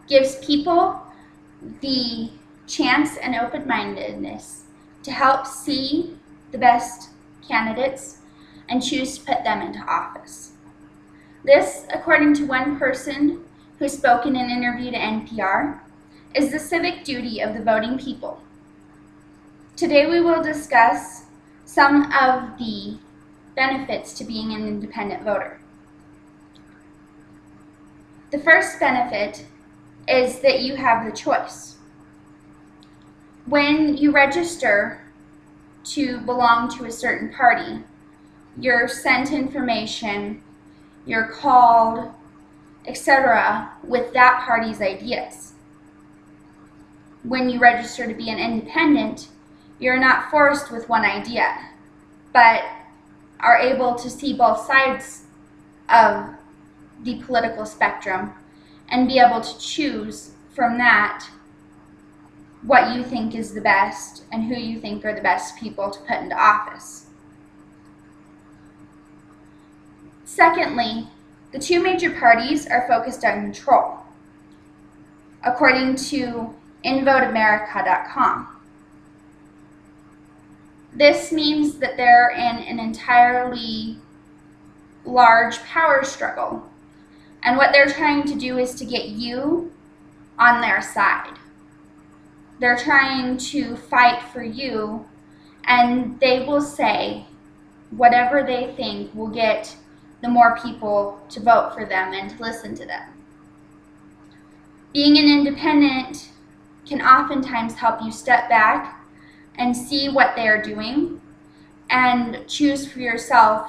gives people the chance and open-mindedness to help see the best candidates and choose to put them into office. This, according to one person who spoke in an interview to NPR, is the civic duty of the voting people. Today we will discuss some of the benefits to being an independent voter. The first benefit is that you have the choice. When you register to belong to a certain party, you're sent information, you're called, etc. with that party's ideas. When you register to be an independent, you're not forced with one idea, but are able to see both sides of the political spectrum and be able to choose from that what you think is the best and who you think are the best people to put into office. Secondly, the two major parties are focused on control, according to InVoteAmerica.com. This means that they're in an entirely large power struggle, and what they're trying to do is to get you on their side. They're trying to fight for you, and they will say whatever they think will get the more people to vote for them and to listen to them. Being an independent can oftentimes help you step back and see what they are doing and choose for yourself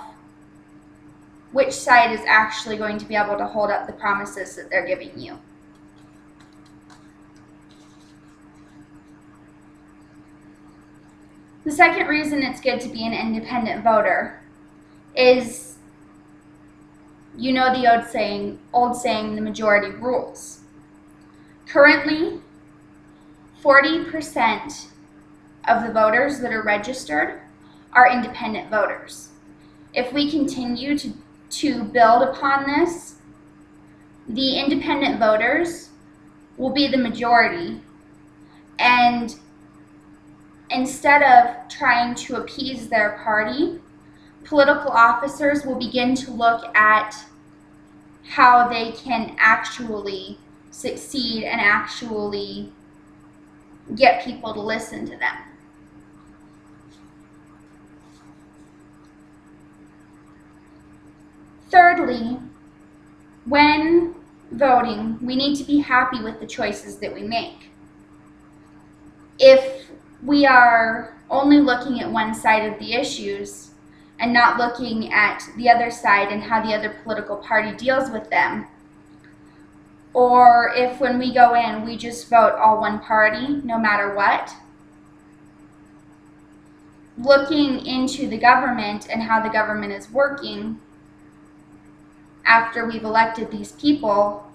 which side is actually going to be able to hold up the promises that they're giving you. The second reason it's good to be an independent voter is, you know, the old saying, the majority rules. Currently, 40% of the voters that are registered are independent voters. If we continue to build upon this, the independent voters will be the majority, and instead of trying to appease their party, political officers will begin to look at how they can actually succeed and actually get people to listen to them. Thirdly, when voting, we need to be happy with the choices that we make. If we are only looking at one side of the issues and not looking at the other side and how the other political party deals with them, or if when we go in we just vote all one party no matter what, looking into the government and how the government is working after we've elected these people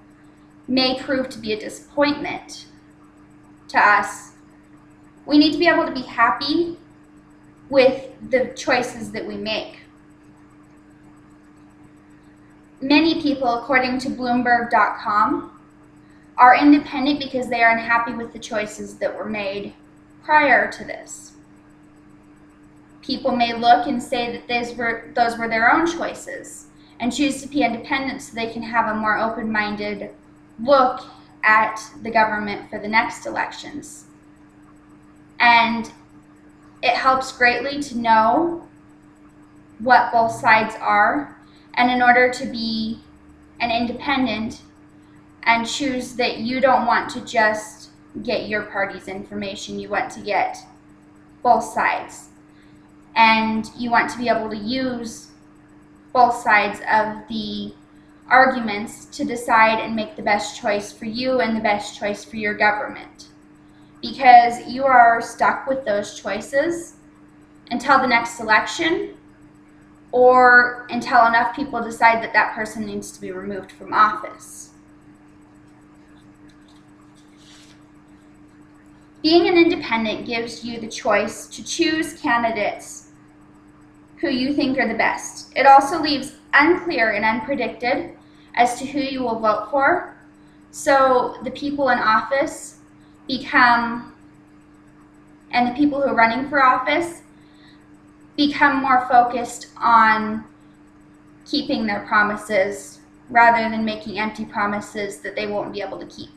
may prove to be a disappointment to us. We need to be able to be happy with the choices that we make. Many people, according to Bloomberg.com, are independent because they are unhappy with the choices that were made prior to this. People may look and say that those were their own choices and choose to be independent so they can have a more open-minded look at the government for the next elections. And it helps greatly to know what both sides are, and in order to be an independent and choose that you don't want to just get your party's information, you want to get both sides. And you want to be able to use both sides of the arguments to decide and make the best choice for you and the best choice for your government. Because you are stuck with those choices until the next election, or until enough people decide that that person needs to be removed from office. Being an independent gives you the choice to choose candidates who you think are the best. It also leaves unclear and unpredicted as to who you will vote for, So the people in office become, and the people who are running for office become more focused on keeping their promises rather than making empty promises that they won't be able to keep.